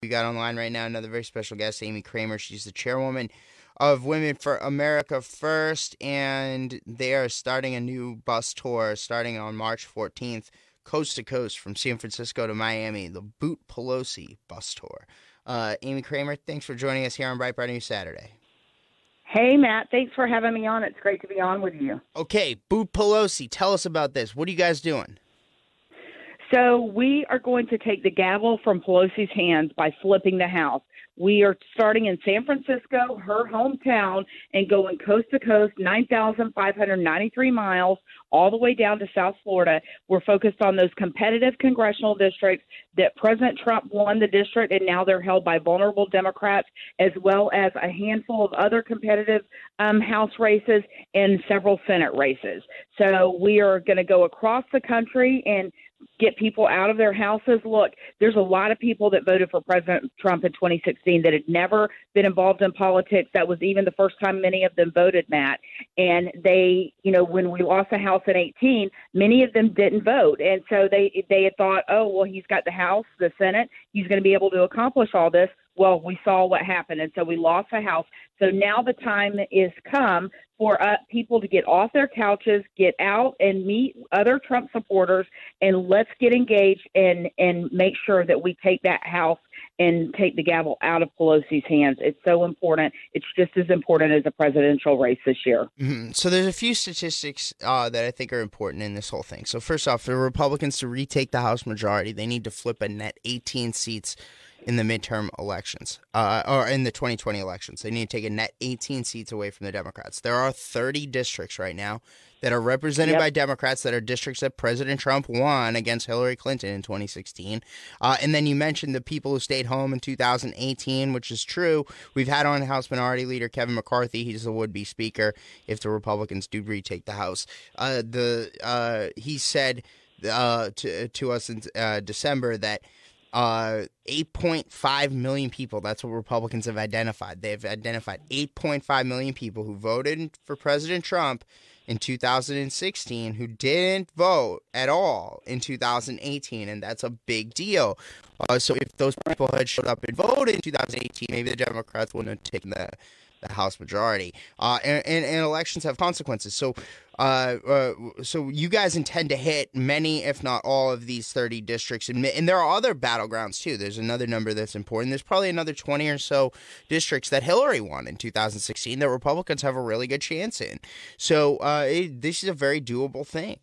We got online right now another very special guest, Amy Kremer. She's the chairwoman of Women for America First, and they are starting a new bus tour starting on March 14th, coast to coast from San Francisco to Miami, the Boot Pelosi bus tour. Amy Kremer, thanks for joining us here on Breitbart News Saturday. Hey, Matt. Thanks for having me on. It's great to be on with you. Okay, Boot Pelosi, tell us about this. What are you guys doing? So we are going to take the gavel from Pelosi's hands by flipping the House. We are starting in San Francisco, her hometown, and going coast to coast, 9,593 miles, all the way down to South Florida. We're focused on those competitive congressional districts that President Trump won the district, and now they're held by vulnerable Democrats, as well as a handful of other competitive House races and several Senate races. So we are going to go across the country and get people out of their houses. Look, there's a lot of people that voted for President Trump in 2016 that had never been involved in politics. That was even the first time many of them voted, Matt. And they, when we lost the House in 18, many of them didn't vote. And so they had thought, oh, well, he's got the House, the Senate, he's going to be able to accomplish all this. Well, we saw what happened, and so we lost the House. So now the time is come for people to get off their couches, get out and meet other Trump supporters, and let's get engaged and make sure that we take that House and take the gavel out of Pelosi's hands. It's so important. It's just as important as a presidential race this year. Mm-hmm. So there's a few statistics that I think are important in this whole thing. So first off, for Republicans to retake the House majority, they need to flip a net 18 seats in the midterm elections, or in the 2020 elections. They need to take a net 18 seats away from the Democrats. There are 30 districts right now that are represented by Democrats that are districts that President Trump won against Hillary Clinton in 2016. And then you mentioned the people who stayed home in 2018, which is true. We've had on House Minority Leader Kevin McCarthy. He's the would-be speaker if the Republicans do retake the House. He said to us in December that 8.5 million people, that's what Republicans have identified. They've identified 8.5 million people who voted for President Trump in 2016 who didn't vote at all in 2018, and that's a big deal. So if those people had showed up and voted in 2018, maybe the Democrats wouldn't have taken the House majority. And elections have consequences. So you guys intend to hit many, if not all, of these 30 districts. And there are other battlegrounds, too. There's another number that's important. There's probably another 20 or so districts that Hillary won in 2016 that Republicans have a really good chance in. So this is a very doable thing.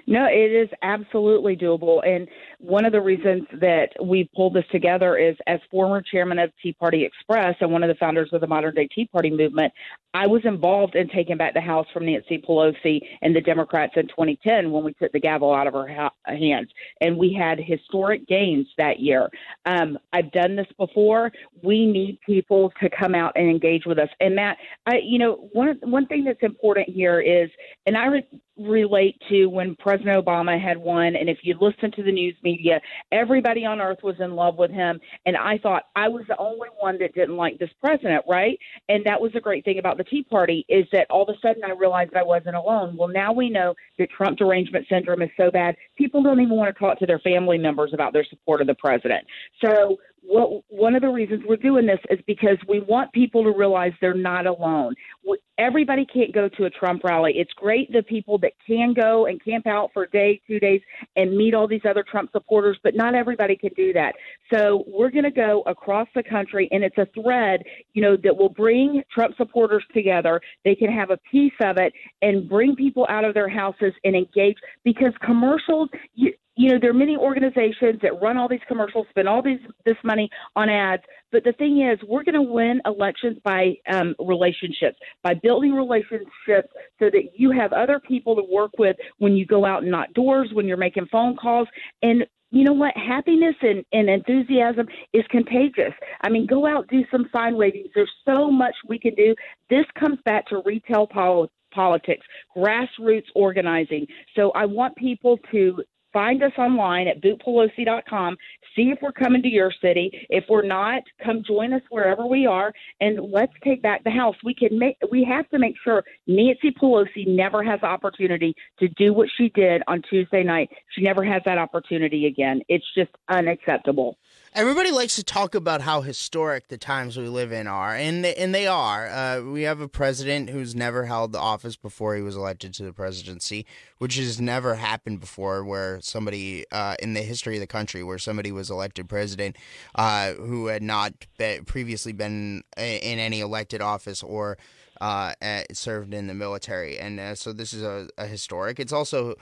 No, it is absolutely doable. And one of the reasons that we pulled this together is, as former chairman of Tea Party Express and one of the founders of the modern-day Tea Party movement, I was involved in taking back the House from Nancy Pelosi and the Democrats in 2010 when we took the gavel out of her hands. And we had historic gains that year. I've done this before. We need people to come out and engage with us. And Matt, one thing that's important here is, and I relate to when President Obama had won, and if you listen to the news media, everybody on earth was in love with him, and I thought I was the only one that didn't like this president, right? And that was the great thing about the Tea Party, is that all of a sudden I realized I wasn't alone. Well, now we know that Trump derangement syndrome is so bad, people don't even want to talk to their family members about their support of the president. So one of the reasons we're doing this is because we want people to realize they're not alone. Everybody can't go to a Trump rally. It's great the people that can go and camp out for a day, 2 days, and meet all these other Trump supporters, but not everybody can do that. So we're going to go across the country, and it's a thread, that will bring Trump supporters together. They can have a piece of it and bring people out of their houses and engage, because commercials, there are many organizations that run all these commercials, spend all this money on ads. But the thing is, we're going to win elections by relationships, by building relationships so that you have other people to work with when you go out and knock doors, when you're making phone calls. And you know what? Happiness and enthusiasm is contagious. I mean, go out, do some sign wavings. There's so much we can do. This comes back to retail politics, grassroots organizing. So I want people to find us online at bootpelosi.com. See if we're coming to your city. If we're not, come join us wherever we are, and let's take back the House. We have to make sure Nancy Pelosi never has the opportunity to do what she did on Tuesday night. She never has that opportunity again. It's just unacceptable. Everybody likes to talk about how historic the times we live in are, and they are. We have a president who's never held the office before he was elected to the presidency, which has never happened before, where somebody in the history of the country, where somebody was elected president who had not previously been in any elected office or served in the military, and so this is a historic. It's also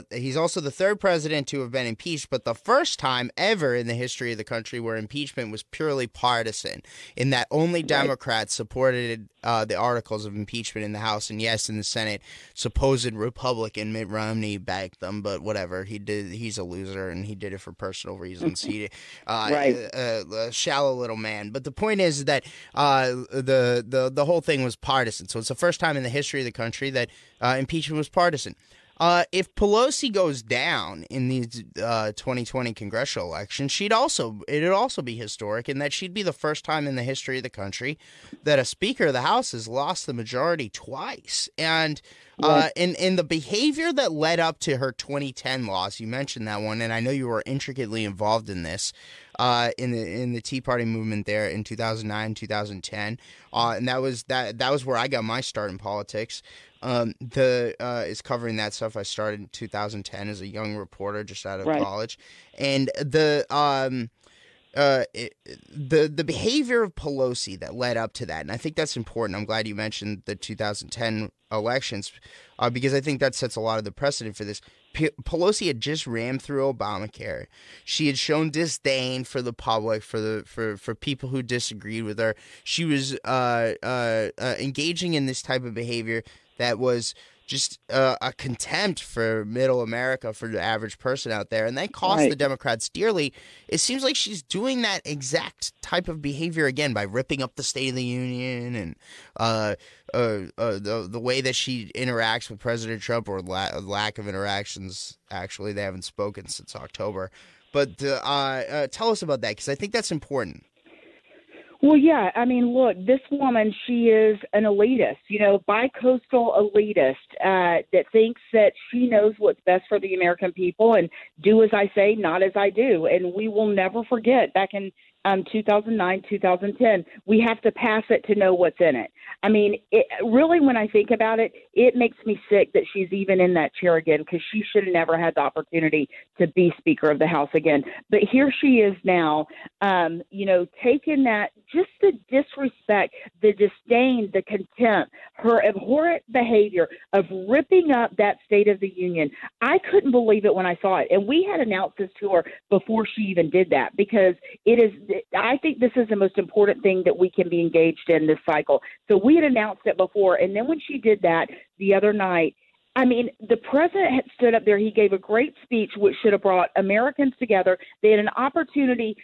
he's also the third president to have been impeached, but the first time ever in the history of the country where impeachment was purely partisan, in that only Democrats supported the articles of impeachment in the House, and yes, in the Senate, supposed Republican Mitt Romney backed them, but whatever, he's a loser, and he did it for personal reasons. He a shallow little man. But the point is that the whole thing was partisan, so it's the first time in the history of the country that impeachment was partisan. If Pelosi goes down in the 2020 congressional election, it'd also be historic in that she'd be the first time in the history of the country that a Speaker of the House has lost the majority twice. And in the behavior that led up to her 2010 loss, you mentioned that one, and I know you were intricately involved in this, in the Tea Party movement there in 2009, 2010, and that was where I got my start in politics. Is covering that stuff. I started in 2010 as a young reporter just out of college, and the behavior of Pelosi that led up to that, and I think that's important. I'm glad you mentioned the 2010 elections because I think that sets a lot of the precedent for this. Pelosi had just rammed through Obamacare. She had shown disdain for the public, for people who disagreed with her. She was engaging in this type of behavior that was just a contempt for middle America, for the average person out there, and that cost the Democrats dearly. It seems like she's doing that exact type of behavior again by ripping up the State of the Union and the way that she interacts with President Trump, or lack of interactions. Actually, they haven't spoken since October. But tell us about that, because I think that's important. Well, yeah. I mean, look, this woman, she is an elitist, bi-coastal elitist that thinks that she knows what's best for the American people, and do as I say, not as I do. And we will never forget back in 2009, 2010, we have to pass it to know what's in it. I mean, really, when I think about it, it makes me sick that she's even in that chair again, because she should have never had the opportunity to be Speaker of the House again. But here she is now, taking that, just the disrespect, the disdain, the contempt, her abhorrent behavior of ripping up that State of the Union. I couldn't believe it when I saw it. And we had announced this to her before she even did that, because I think this is the most important thing that we can be engaged in this cycle. So we had announced it before. And then when she did that the other night, I mean, the president had stood up there. He gave a great speech, which should have brought Americans together. They had an opportunity,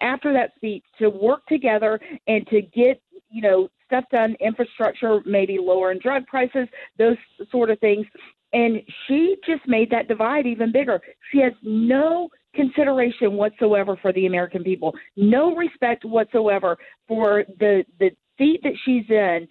after that speech, to work together and to get, stuff done, infrastructure, maybe lowering drug prices, those sort of things. And she just made that divide even bigger. She has no consideration whatsoever for the American people, no respect whatsoever for the seat that she's in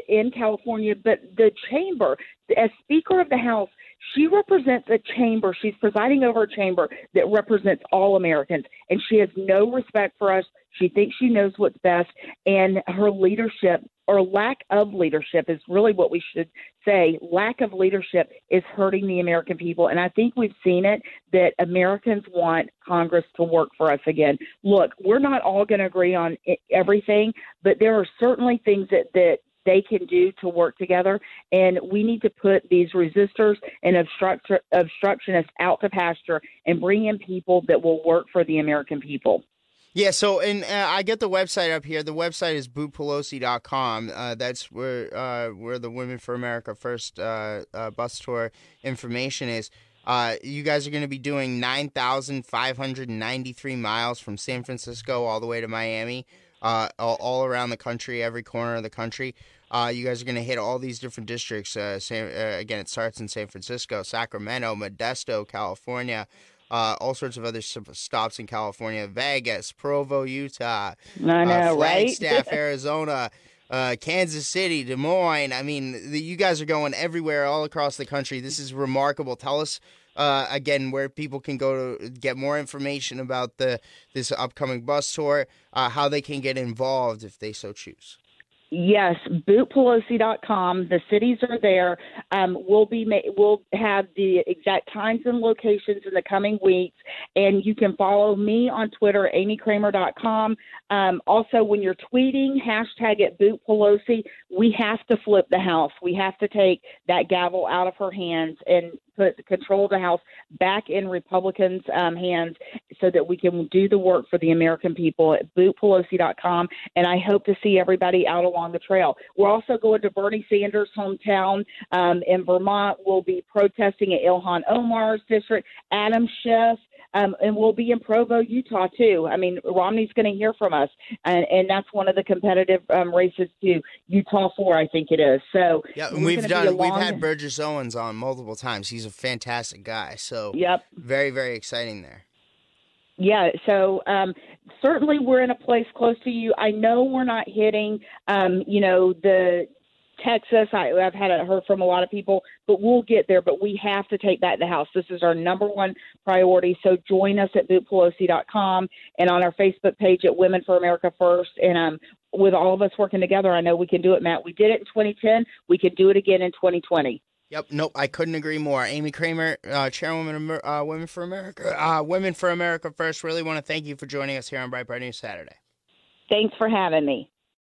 in California, but the chamber, as Speaker of the House, she represents a chamber. She's presiding over a chamber that represents all Americans, and she has no respect for us. She thinks she knows what's best, and her leadership, or lack of leadership, is really what we should say. Lack of leadership is hurting the American people, and I think we've seen it, that Americans want Congress to work for us again. Look, we're not all going to agree on everything, but there are certainly things that they can do to work together, and we need to put these resistors and obstructionists out to pasture and bring in people that will work for the American people. Yeah, so I get the website up here. The website is boopelosi.com. That's where the Women for America First bus tour information is. You guys are going to be doing 9,593 miles from San Francisco all the way to Miami, all around the country, every corner of the country. You guys are going to hit all these different districts. Again, it starts in San Francisco, Sacramento, Modesto, California, all sorts of other stops in California, Vegas, Provo, Utah, Flagstaff, Arizona, Kansas City, Des Moines. I mean, you guys are going everywhere, all across the country. This is remarkable. Tell us again, where people can go to get more information about this upcoming bus tour, how they can get involved if they so choose. Yes, bootpelosi.com. The cities are there. We'll have the exact times and locations in the coming weeks, and you can follow me on Twitter, amykremer.com. Also, when you're tweeting, hashtag it bootpelosi. We have to flip the House. We have to take that gavel out of her hands and put the control of the House back in Republicans' hands so that we can do the work for the American people at bootpelosi.com. And I hope to see everybody out along the trail. We're also going to Bernie Sanders' hometown in Vermont. We'll be protesting at Ilhan Omar's district, Adam Schiff. And we'll be in Provo, Utah, too. I mean, Romney's going to hear from us, and that's one of the competitive races to Utah 4, I think it is. So yeah, we've had Burgess Owens on multiple times. He's a fantastic guy. So yep, very, very exciting there. Yeah, so certainly we're in a place close to you. I know we're not hitting, the Texas. I've heard from a lot of people, but we'll get there. But we have to take back the House. This is our number one priority. So join us at bootpelosi.com and on our Facebook page at Women for America First. And with all of us working together, I know we can do it, Matt. We did it in 2010. We can do it again in 2020. Yep, nope, I couldn't agree more. Amy Kremer, Chairwoman of Women for America, Women for America First. Really want to thank you for joining us here on Breitbart News Saturday. Thanks for having me.